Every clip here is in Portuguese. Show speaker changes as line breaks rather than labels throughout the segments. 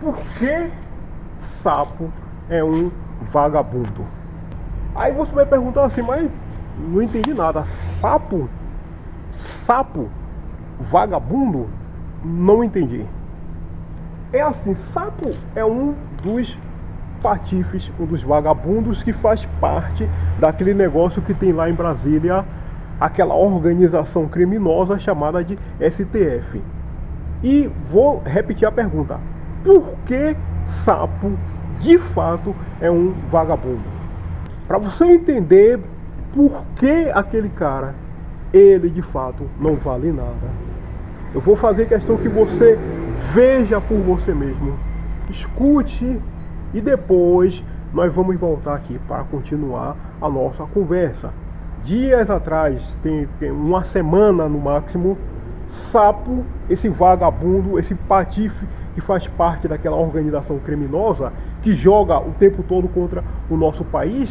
por que sapo é um vagabundo? Aí você vai perguntar assim, mas não entendi nada. Sapo? Sapo? Vagabundo? Não entendi. É assim, sapo é um dos patifes, um dos vagabundos que faz parte daquele negócio que tem lá em Brasília, aquela organização criminosa chamada de STF. E vou repetir a pergunta: por que sapo de fato é um vagabundo? Para você entender por que aquele cara, ele de fato não vale nada, eu vou fazer questão que você veja por você mesmo, escute, e depois nós vamos voltar aqui para continuar a nossa conversa. Dias atrás, tem uma semana no máximo, sapo, esse vagabundo, esse patife que faz parte daquela organização criminosa que joga o tempo todo contra o nosso país,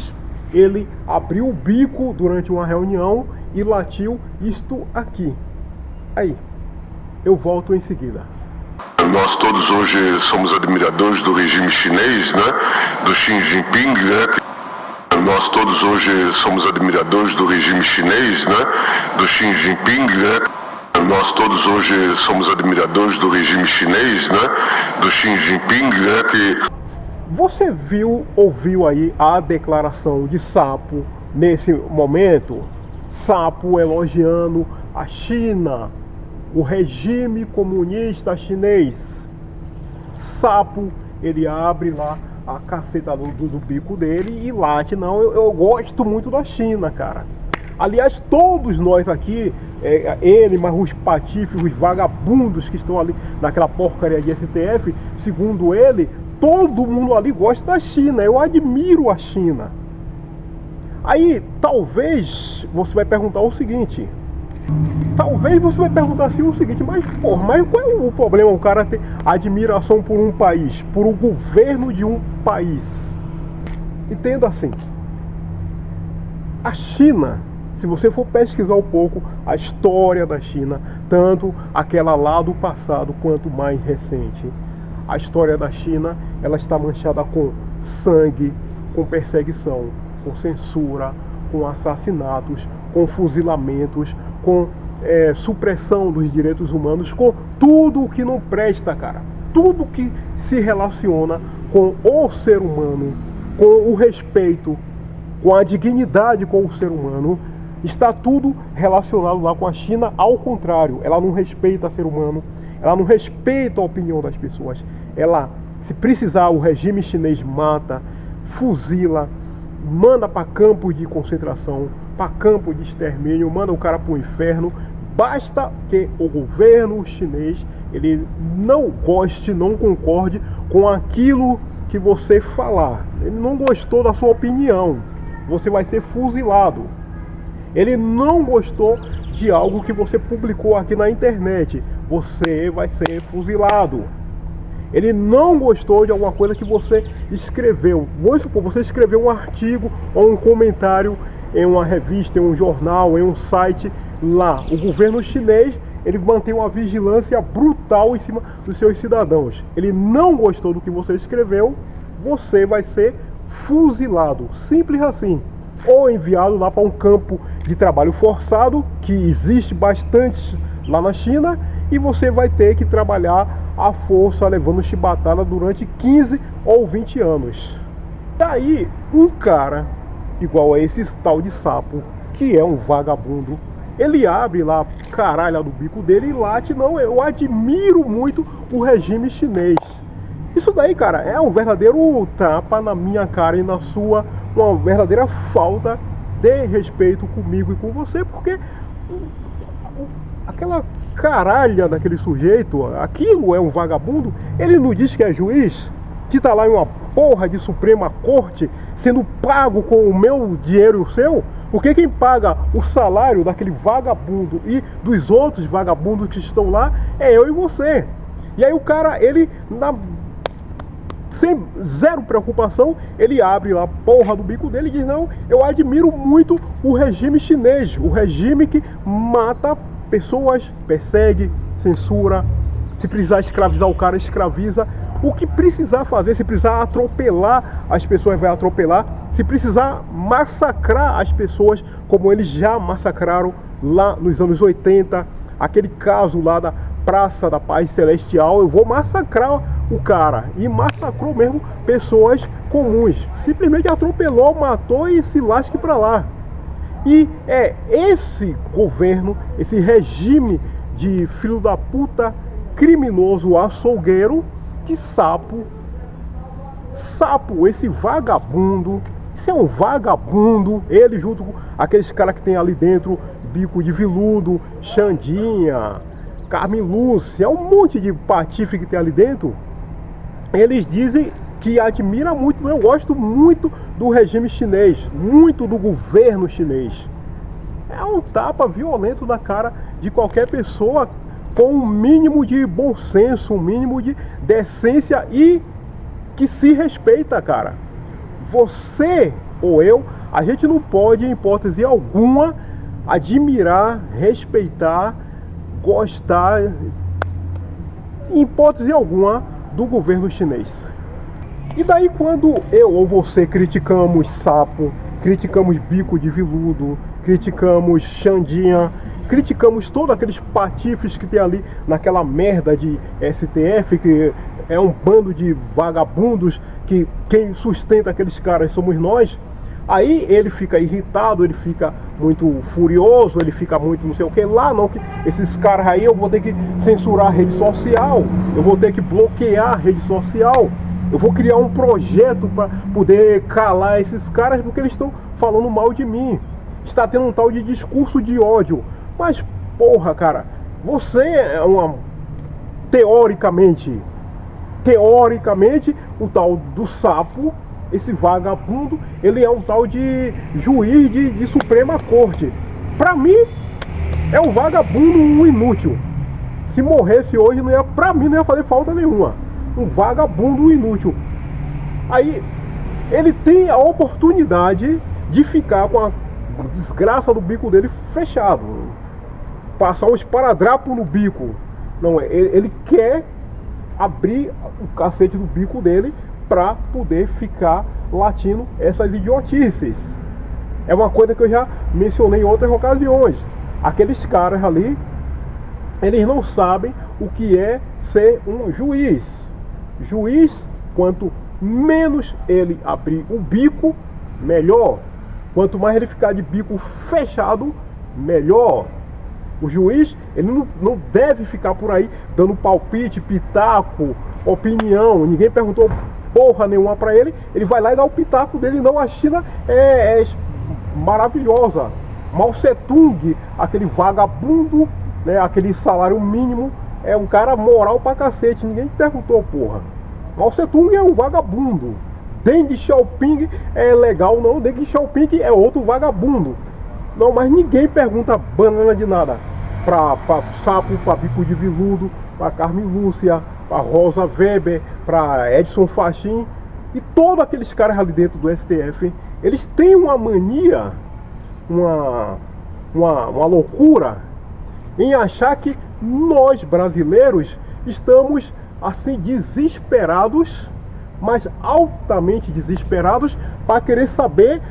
ele abriu o bico durante uma reunião e latiu isto aqui. Aí, eu volto em seguida.
Nós todos hoje somos admiradores do regime chinês, né? Do Xi Jinping, né? Nós todos hoje somos admiradores do regime chinês, né? Do Xi Jinping, né? Nós todos hoje somos admiradores do regime chinês, né? Do Xi Jinping, né? Que...
Você ouviu aí a declaração de Sapo nesse momento? Sapo elogiando a China, o regime comunista chinês. Sapo, ele abre lá a caceta do bico dele e late. Não, eu gosto muito da China, cara. Aliás, todos nós aqui, ele, mas os patifes, os vagabundos que estão ali naquela porcaria de STF, segundo ele, todo mundo ali gosta da China. Eu admiro a China. Aí, talvez, você vai perguntar o seguinte... Talvez você vai perguntar assim o seguinte, mas qual é o problema o cara ter admiração por um país, por um governo de um país? Entenda assim, a China, se você for pesquisar um pouco a história da China, tanto aquela lá do passado quanto mais recente, a história da China, ela está manchada com sangue, com perseguição, com censura, com assassinatos, com fuzilamentos, com supressão dos direitos humanos, com tudo o que não presta, cara. Tudo que se relaciona com o ser humano, com o respeito, com a dignidade com o ser humano, está tudo relacionado lá com a China. Ao contrário, ela não respeita o ser humano, ela não respeita a opinião das pessoas. Ela, se precisar, o regime chinês mata, fuzila, manda para campos de concentração, para campo de extermínio, manda o cara para o inferno. Basta que o governo chinês ele não goste, não concorde com aquilo que você falar. Ele não gostou da sua opinião, você vai ser fuzilado. Ele não gostou de algo que você publicou aqui na internet, você vai ser fuzilado. Ele não gostou de alguma coisa que você escreveu. Vamos supor, você escreveu um artigo ou um comentário em uma revista, em um jornal, em um site lá. O governo chinês, ele mantém uma vigilância brutal em cima dos seus cidadãos. Ele não gostou do que você escreveu, você vai ser fuzilado. Simples assim. Ou enviado lá para um campo de trabalho forçado, que existe bastante lá na China, e você vai ter que trabalhar à força, levando chibatada durante 15 ou 20 anos. Daí, um cara igual a esse tal de Sapo, que é um vagabundo, ele abre lá a caralho do bico dele e late. Não, eu admiro muito o regime chinês. Isso daí, cara, é um verdadeiro tapa na minha cara e na sua, uma verdadeira falta de respeito comigo e com você, porque aquela caralha daquele sujeito, aquilo é um vagabundo. Ele não diz que é juiz, que tá lá em uma porra de Suprema Corte, sendo pago com o meu dinheiro e o seu. Porque quem paga o salário daquele vagabundo e dos outros vagabundos que estão lá é eu e você. E aí o cara, ele, sem zero preocupação, ele abre lá a porra do bico dele e diz: não, eu admiro muito o regime chinês, o regime que mata pessoas, persegue, censura, se precisar escravizar o cara, escraviza. O que precisar fazer, se precisar atropelar as pessoas, vai atropelar. Se precisar massacrar as pessoas, como eles já massacraram lá nos anos 80, aquele caso lá da Praça da Paz Celestial, eu vou massacrar o cara. E massacrou mesmo pessoas comuns. Simplesmente atropelou, matou e se lasque pra lá. E é esse governo, esse regime de filho da puta, criminoso, açougueiro, que Sapo, esse vagabundo, isso é um vagabundo, ele junto com aqueles caras que tem ali dentro, Bico de Viludo, Xandinha, Carmen Lúcia, um monte de patife que tem ali dentro, eles dizem que admira muito, eu gosto muito do regime chinês, muito do governo chinês. É um tapa violento na cara de qualquer pessoa com um mínimo de bom senso, um mínimo de decência e que se respeita, cara. Você ou eu, a gente não pode, em hipótese alguma, admirar, respeitar, gostar, em hipótese alguma, do governo chinês. E daí quando eu ou você criticamos Sapo, criticamos Bico de Viludo, criticamos Xandinha, criticamos todos aqueles patifes que tem ali naquela merda de STF, que é um bando de vagabundos, que quem sustenta aqueles caras somos nós, aí ele fica irritado, ele fica muito furioso, ele fica muito não sei o que lá, não, que esses caras aí eu vou ter que censurar a rede social, eu vou ter que bloquear a rede social, eu vou criar um projeto para poder calar esses caras porque eles estão falando mal de mim. Está tendo um tal de discurso de ódio. Mas, porra, cara, você é uma... Teoricamente, o tal do Sapo, esse vagabundo, ele é um tal de juiz de Suprema Corte. Pra mim, é um vagabundo, um inútil. Se morresse hoje, não ia, pra mim, não ia fazer falta nenhuma. Um vagabundo, um inútil. Aí, ele tem a oportunidade de ficar com a desgraça do bico dele fechado, passar um esparadrapo no bico. Não, ele quer abrir o cacete do bico dele para poder ficar latindo essas idiotices. É uma coisa que eu já mencionei em outras ocasiões. Aqueles caras ali, eles não sabem o que é ser um juiz. Juiz, quanto menos ele abrir o bico, melhor. Quanto mais ele ficar de bico fechado, melhor. O juiz, ele não deve ficar por aí dando palpite, pitaco, opinião. Ninguém perguntou porra nenhuma pra ele. Ele vai lá e dá o pitaco dele. Não, a China é maravilhosa. Mao Tse-tung, aquele vagabundo, né, aquele salário mínimo, é um cara moral pra cacete. Ninguém perguntou, porra. Mao Tse-tung é um vagabundo. Deng Xiaoping é legal, não. Deng Xiaoping é outro vagabundo. Não, mas ninguém pergunta banana de nada pra Sapo, pra Bico de Viludo, pra Carmen Lúcia, pra Rosa Weber, pra Edson Fachin e todos aqueles caras ali dentro do STF. Eles têm uma mania, uma loucura em achar que nós brasileiros estamos assim desesperados, mas altamente desesperados, para querer saber,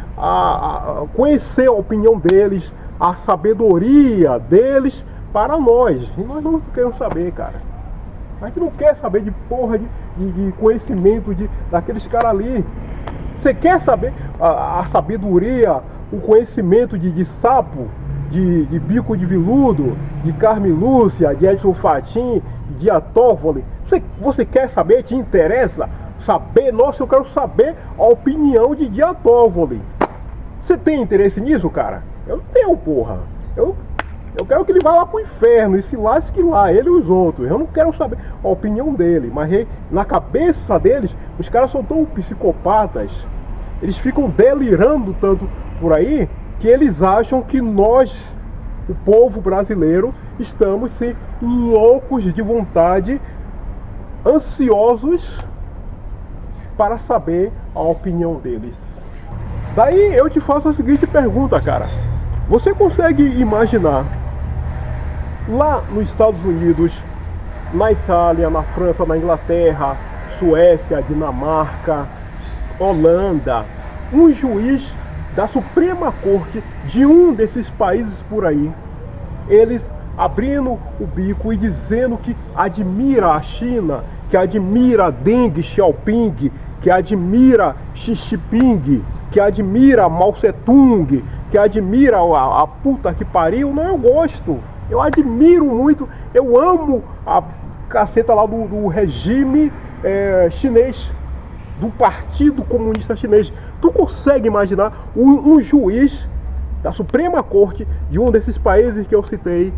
conhecer a opinião deles, a sabedoria deles para nós. E nós não queremos saber, cara. A gente não quer saber de porra de conhecimento daqueles caras ali. Você quer saber a sabedoria, o conhecimento de Sapo, de Bico de Viludo, de Carmen Lúcia, de Edson Fachin, de Toffoli? Você quer saber? Te interessa saber? Nossa, eu quero saber a opinião de Dia Toffoli. Você tem interesse nisso, cara? Eu não tenho, porra. Eu quero que ele vá lá pro inferno e se lasque lá, ele e os outros. Eu não quero saber a opinião dele. Mas na cabeça deles, os caras são tão psicopatas, eles ficam delirando tanto por aí, que eles acham que nós, o povo brasileiro, estamos sim loucos de vontade, ansiosos para saber a opinião deles. Daí eu te faço a seguinte pergunta, cara. Você consegue imaginar lá nos Estados Unidos, na Itália, na França, na Inglaterra, Suécia, Dinamarca, Holanda, um juiz da Suprema Corte de um desses países por aí, eles abrindo o bico e dizendo que admira a China, que admira Deng Xiaoping, que admira Xi Jinping, que admira Mao Tse-tung, que admira a puta que pariu. Não, eu gosto, eu admiro muito, eu amo a caceta lá do regime chinês, do Partido Comunista Chinês. Tu consegue imaginar um juiz da Suprema Corte de um desses países que eu citei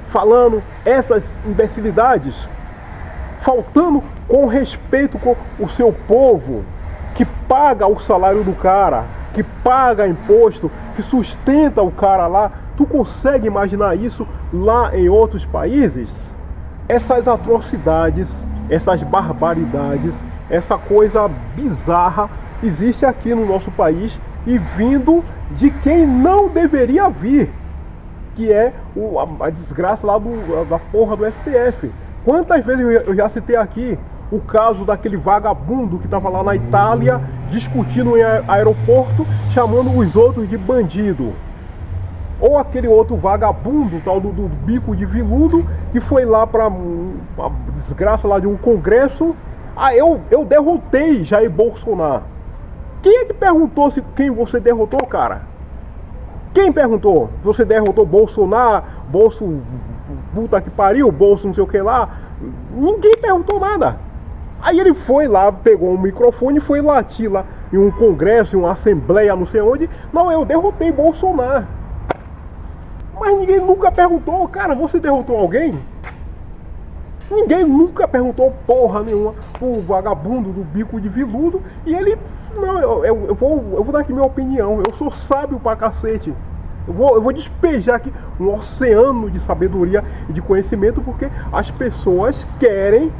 falando essas imbecilidades, faltando com respeito com o seu povo, que paga o salário do cara, que paga imposto, que sustenta o cara lá? Tu consegue imaginar isso lá em outros países? Essas atrocidades, essas barbaridades, essa coisa bizarra existe aqui no nosso país e vindo de quem não deveria vir, que é a desgraça lá da porra do STF. Quantas vezes eu já citei aqui o caso daquele vagabundo que estava lá na Itália discutindo em aeroporto, chamando os outros de bandido. Ou aquele outro vagabundo, tal do bico de viludo, que foi lá para uma desgraça lá de um congresso. Eu derrotei Jair Bolsonaro. Quem é que perguntou quem você derrotou, cara? Quem perguntou? Você derrotou Bolsonaro, Bolso puta que pariu, Bolso não sei o que lá? Ninguém perguntou nada. Aí ele foi lá, pegou um microfone e foi latir lá em um congresso, em uma assembleia, não sei onde. Não, eu derrotei Bolsonaro. Mas ninguém nunca perguntou, cara, você derrotou alguém? Ninguém nunca perguntou porra nenhuma pro vagabundo do bico de viludo. E ele, não, eu vou dar aqui minha opinião. Eu sou sábio pra cacete. Eu vou despejar aqui um oceano de sabedoria e de conhecimento, porque as pessoas querem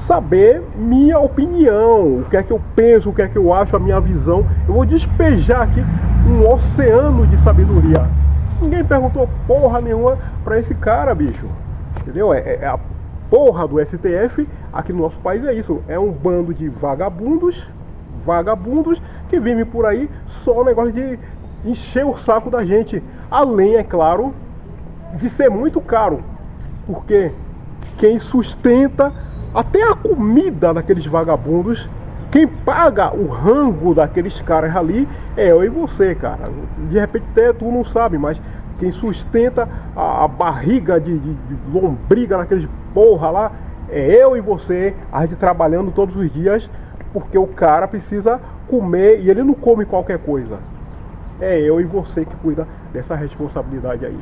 saber minha opinião, o que é que eu penso, o que é que eu acho, a minha visão. Eu vou despejar aqui um oceano de sabedoria. Ninguém perguntou porra nenhuma pra esse cara, bicho. Entendeu? É a porra do STF aqui no nosso país, é isso. É um bando de vagabundos que vivem por aí só o negócio de encher o saco da gente. Além, é claro, de ser muito caro. Porque quem sustenta até a comida daqueles vagabundos, quem paga o rango daqueles caras ali é eu e você, cara. De repente até tu não sabe, mas quem sustenta a barriga de lombriga naqueles porra lá é eu e você, a gente trabalhando todos os dias, porque o cara precisa comer e ele não come qualquer coisa. É eu e você que cuida dessa responsabilidade aí.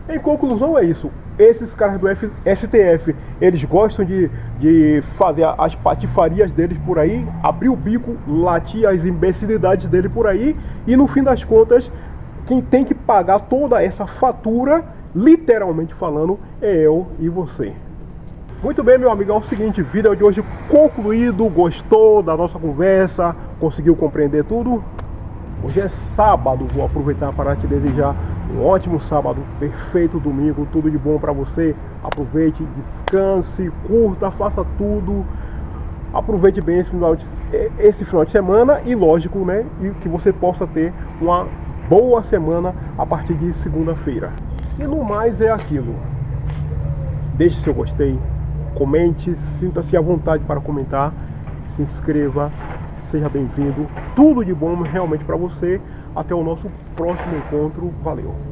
Em conclusão, é isso. Esses caras do STF, eles gostam de fazer as patifarias deles por aí, abrir o bico, latir as imbecilidades dele por aí, e no fim das contas, quem tem que pagar toda essa fatura, literalmente falando, é eu e você. Muito bem, meu amigo, é o seguinte, vídeo de hoje concluído. Gostou da nossa conversa? Conseguiu compreender tudo? Hoje é sábado, vou aproveitar para te desejar um ótimo sábado, perfeito domingo, tudo de bom para você. Aproveite, descanse, curta, faça tudo. Aproveite bem esse final de semana e, lógico, né, e que você possa ter uma boa semana a partir de segunda-feira. E no mais é aquilo. Deixe seu gostei, comente, sinta-se à vontade para comentar, se inscreva, seja bem-vindo. Tudo de bom realmente para você. Até o nosso próximo encontro. Valeu!